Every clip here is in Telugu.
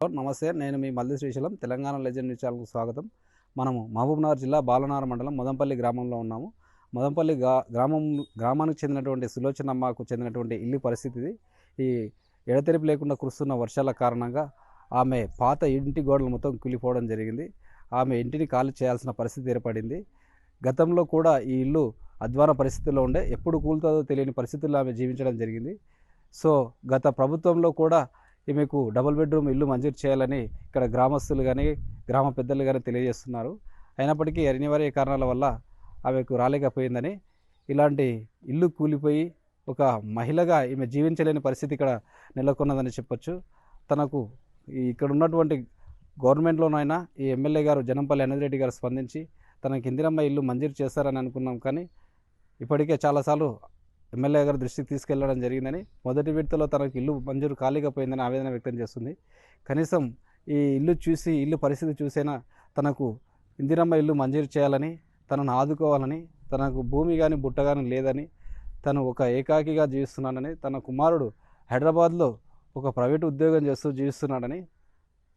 నమస్తే, నేను మీ మల్లి శ్రీశైలం. తెలంగాణ లెజెండ్ న్యూస్ ఛానల్కు స్వాగతం. మనము మహబూబ్నగర్ జిల్లా బాలనార మండలం మదంపల్లి గ్రామంలో ఉన్నాము. మదంపల్లి గ్రామానికి చెందినటువంటి సులోచనమ్మకు చెందినటువంటి ఇల్లు పరిస్థితి ఇది. ఈ ఎడతెరిపి లేకుండా కురుస్తున్న వర్షాల కారణంగా ఆమె పాత ఇంటి గోడలు మొత్తం కూలిపోవడం జరిగింది. ఆమె ఇంటిని ఖాళీ చేయాల్సిన పరిస్థితి ఏర్పడింది. గతంలో కూడా ఈ ఇల్లు అధ్వాన పరిస్థితుల్లో ఉండే, ఎప్పుడు కూలుతుందో తెలియని పరిస్థితుల్లో ఆమె జీవించడం జరిగింది. సో గత ప్రభుత్వంలో కూడా ఈమెకు డబుల్ బెడ్రూమ్ ఇల్లు మంజూరు చేయాలని ఇక్కడ గ్రామస్తులు కానీ గ్రామ పెద్దలు కానీ తెలియజేస్తున్నారు. అయినప్పటికీ అనివార్య కారణాల వల్ల ఆమెకు రాలేకపోయిందని, ఇలాంటి ఇల్లు కూలిపోయి ఒక మహిళగా ఈమె జీవించలేని పరిస్థితి ఇక్కడ నెలకొన్నదని చెప్పొచ్చు. తనకు ఇక్కడ ఉన్నటువంటి గవర్నమెంట్లోనైనా ఈ ఎమ్మెల్యే గారు జనంపల్లి అనిల్ గారు స్పందించి తనకి ఇందిరమ్మ ఇల్లు మంజూరు చేస్తారని అనుకున్నాం. కానీ ఇప్పటికే చాలాసార్లు ఎమ్మెల్యే గారు దృష్టికి తీసుకెళ్లడం జరిగిందని, మొదటి విడతలో తనకు ఇల్లు మంజూరు కాలేకపోయిందని ఆవేదన వ్యక్తం చేస్తుంది. కనీసం ఈ ఇల్లు పరిస్థితి చూసైనా తనకు ఇందిరమ్మ ఇల్లు మంజూరు చేయాలని, తనను ఆదుకోవాలని, తనకు భూమి కానీ బుట్ట కానీ లేదని, తను ఒక ఏకాకిగా జీవిస్తున్నానని, తన కుమారుడు హైదరాబాద్లో ఒక ప్రైవేటు ఉద్యోగం చేస్తూ జీవిస్తున్నాడని,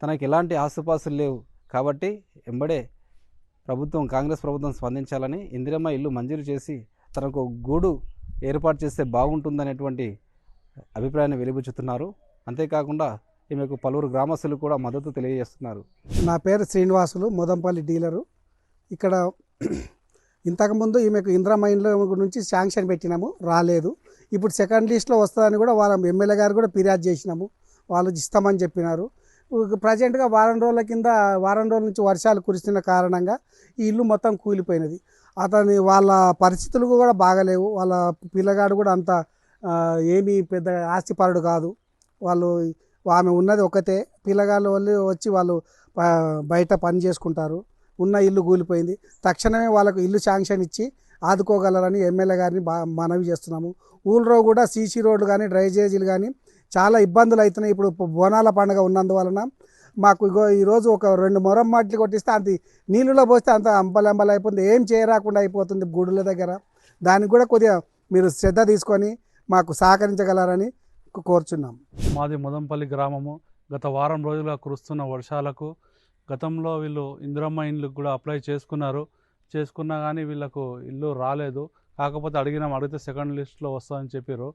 తనకు ఎలాంటి ఆస్తుపాస్తులు లేవు కాబట్టి ఎంబడే కాంగ్రెస్ ప్రభుత్వం స్పందించాలని, ఇందిరమ్మ ఇల్లు మంజూరు చేసి తనకు గూడు ఏర్పాటు చేస్తే బాగుంటుందనేటువంటి అభిప్రాయాన్ని వెలిబుచ్చుతున్నారు. అంతేకాకుండా ఈమెకు పలువురు గ్రామస్తులు కూడా మద్దతు తెలియజేస్తున్నారు. నా పేరు శ్రీనివాసులు, మోదంపల్లి డీలరు. ఇక్కడ ఇంతకుముందు ఈమెకు ఇందిరమ్మ ఇండ్ల నుంచి శాంక్షన్ పెట్టినాము, రాలేదు. ఇప్పుడు సెకండ్ లిస్ట్లో వస్తుందని కూడా వాళ్ళ ఎమ్మెల్యే గారు కూడా ఫిర్యాదు చేసినాము, వాళ్ళు ఇస్తామని చెప్పినారు. ప్రజెంట్గా వారం రోజుల నుంచి వర్షాలు కురిస్తున్న కారణంగా ఈ ఇల్లు మొత్తం కూలిపోయినది. వాళ్ళ పరిస్థితులు కూడా బాగలేవు. వాళ్ళ పిల్లగాడు కూడా అంత ఏమీ పెద్ద ఆస్తిపరుడు కాదు. ఆమె ఉన్నది ఒకతే పిల్లగాళ్ళు వచ్చి వాళ్ళు బయట పని చేసుకుంటారు. ఉన్న ఇల్లు కూలిపోయింది. తక్షణమే వాళ్ళకు ఇల్లు శాంక్షన్ ఇచ్చి ఆదుకోగలరని ఎమ్మెల్యే గారిని మనవి చేస్తున్నాము. ఊళ్ళో కూడా సీసీ రోడ్లు కానీ డ్రైనేజీలు కానీ చాలా ఇబ్బందులు అవుతున్నాయి. ఇప్పుడు బోనాల పండుగ ఉన్నందువలన మాకు ఈరోజు ఒక 2 మొరం మాటలు కొట్టిస్తే అంత నీళ్ళలో పోస్తే అంత అంపలంబలు అయిపోతుంది, ఏం చేయరాకుండా అయిపోతుంది గుడుల దగ్గర. దానికి కూడా కొద్దిగా మీరు శ్రద్ధ తీసుకొని మాకు సహకరించగలరని కోరుచున్నాం. మాది మదంపల్లి గ్రామము. గత వారం రోజులుగా కురుస్తున్న వర్షాలకు గతంలో వీళ్ళు ఇందిరమ్మ ఇండ్లకు కూడా అప్లై చేసుకున్నా కానీ వీళ్ళకు ఇల్లు రాలేదు. కాకపోతే అడిగితే సెకండ్ లిస్ట్లో వస్తుందని చెప్పారు.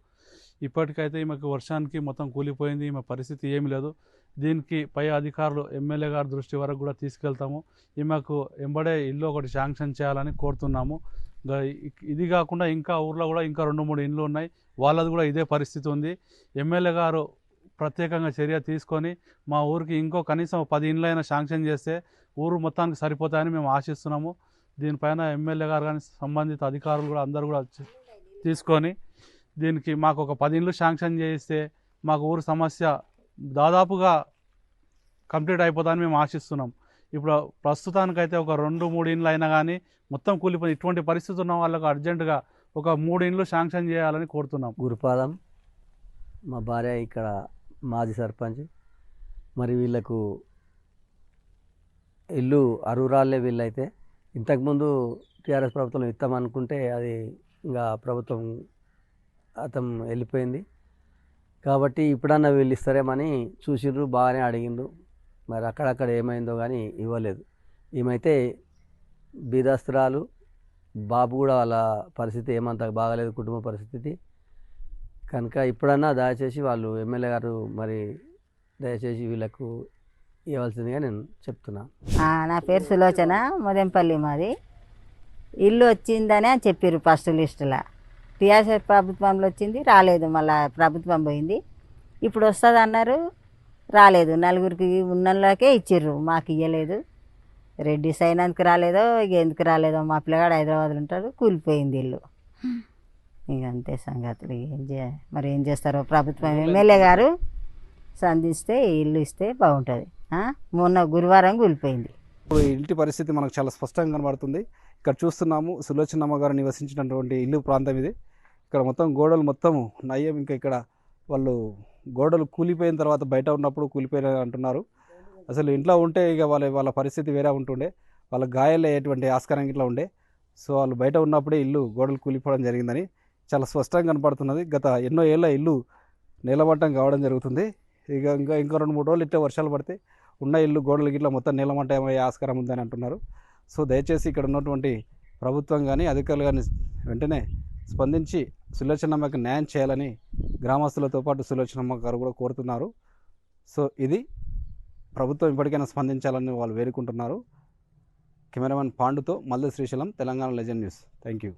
ఇప్పటికైతే ఈమెకు వర్షానికి మొత్తం కూలిపోయింది. ఈమె పరిస్థితి ఏమీ లేదు. దీనికి పై అధికారులు ఎమ్మెల్యే గారి దృష్టి వరకు కూడా తీసుకెళ్తాము. ఈమెకు ఎంబడే ఇల్లు ఒకటి శాంక్షన్ చేయాలని కోరుతున్నాము. ఇది కాకుండా ఇంకా ఊర్లో కూడా ఇంకా 2-3 ఇండ్లు ఉన్నాయి, వాళ్ళది కూడా ఇదే పరిస్థితి ఉంది. ఎమ్మెల్యే గారు ప్రత్యేకంగా చర్య తీసుకొని మా ఊరికి ఇంకో కనీసం 10 ఇండ్లైనా శాంక్షన్ చేస్తే ఊరు మొత్తానికి సరిపోతాయని మేము ఆశిస్తున్నాము. దీనిపైన ఎమ్మెల్యే గారు కానీ సంబంధిత అధికారులు కూడా అందరూ కూడా తీసుకొని దీనికి మాకు ఒక 10 ఇండ్లు శాంక్షన్ చేయిస్తే మాకు ఊరు సమస్య దాదాపుగా కంప్లీట్ అయిపోతాయని మేము ఆశిస్తున్నాం. ఇప్పుడు ప్రస్తుతానికైతే ఒక 2-3 ఇండ్లు అయినా కానీ మొత్తం కూలిపోయి ఇటువంటి పరిస్థితి ఉన్న వాళ్ళకు అర్జెంటుగా ఒక 3 ఇండ్లు శాంక్షన్ చేయాలని కోరుతున్నాం. గురుపాదం, మా భార్య ఇక్కడ మాజీ సర్పంచ్. మరి వీళ్ళకు ఇల్లు అరువురాళ్ళే. వీళ్ళైతే ఇంతకుముందు టీఆర్ఎస్ ప్రభుత్వం ఇస్తామనుకుంటే అది ఇంకా ప్రభుత్వం అతను వెళ్ళిపోయింది కాబట్టి ఇప్పుడన్నా వీళ్ళు ఇస్తారేమని చూసిండ్రు, బాగానే అడిగిండ్రు. మరి అక్కడక్కడ ఏమైందో కానీ ఇవ్వలేదు. ఈమైతే బీదస్తురాలు. బాబు కూడా వాళ్ళ పరిస్థితి ఏమంత బాగాలేదు, కుటుంబ పరిస్థితి. కనుక ఇప్పుడన్నా దయచేసి వాళ్ళు ఎమ్మెల్యే గారు మరి దయచేసి వీళ్ళకు ఇవ్వాల్సిందిగా నేను చెప్తున్నాను. నా పేరు సులోచన, మోదంపల్లి మాది. ఇల్లు వచ్చిందనే చెప్పారు ఫస్ట్ లిస్టులో. టీఆర్ఎస్ ప్రభుత్వంలో వచ్చింది, రాలేదు. మళ్ళీ ప్రభుత్వం పోయింది, ఇప్పుడు వస్తుంది అన్నారు, రాలేదు. 4గురికి ఉన్నోళ్ళకే ఇచ్చిర్రు, మాకు ఇవ్వలేదు. రెడ్డిస్ అయినందుకు రాలేదో ఇక ఎందుకు రాలేదో. మా పిల్లగాడు హైదరాబాద్లో ఉంటాడు, కూలిపోయింది ఇల్లు. ఇక అంతే సంగతులు. మరి ఏం చేస్తారో ప్రభుత్వం. ఎమ్మెల్యే గారు సంధిస్తే ఇల్లు ఇస్తే బాగుంటుంది. మొన్న గురువారం కూలిపోయింది. ఇప్పుడు ఇంటి పరిస్థితి మనకు చాలా స్పష్టంగా కనబడుతుంది. ఇక్కడ చూస్తున్నాము సులోచనమ్మ గారు నివసించినటువంటి ఇల్లు ప్రాంతం ఇది. ఇక్కడ మొత్తం గోడలు మొత్తం నయ్యం. ఇంకా ఇక్కడ వాళ్ళు గోడలు కూలిపోయిన తర్వాత బయట ఉన్నప్పుడు కూలిపోయిన అంటున్నారు. అసలు ఇంట్లో ఉంటే ఇక వాళ్ళ పరిస్థితి వేరే ఉంటుండే, వాళ్ళ గాయాలు అయ్యేటువంటి ఆస్కారం ఇట్లా ఉండే. సో వాళ్ళు బయట ఉన్నప్పుడే గోడలు కూలిపోవడం జరిగిందని చాలా స్పష్టంగా కనపడుతున్నది. గత ఎన్నో ఏళ్ళ ఇల్లు నేలమట్టం కావడం జరుగుతుంది. ఇంకా 2-3 రోజులు ఇట్లా వర్షాలు పడితే ఉన్న ఇల్లు గోడలు గిట్ల మొత్తం నీలమంట అయ్యే ఆస్కారం ఉందని అంటున్నారు. సో దయచేసి ఇక్కడ ఉన్నటువంటి ప్రభుత్వం కానీ అధికారులు కానీ వెంటనే స్పందించి సులోచనమ్మకి న్యాయం చేయాలని గ్రామస్తులతో పాటు సులోచనమ్మ గారు కూడా కోరుతున్నారు. సో ఇది ప్రభుత్వం ఇప్పటికైనా స్పందించాలని వాళ్ళు వేడుకుంటున్నారు. కెమెరామెన్ పాండుతో Mallu Srisailam, Telangana Legend News. Thank you.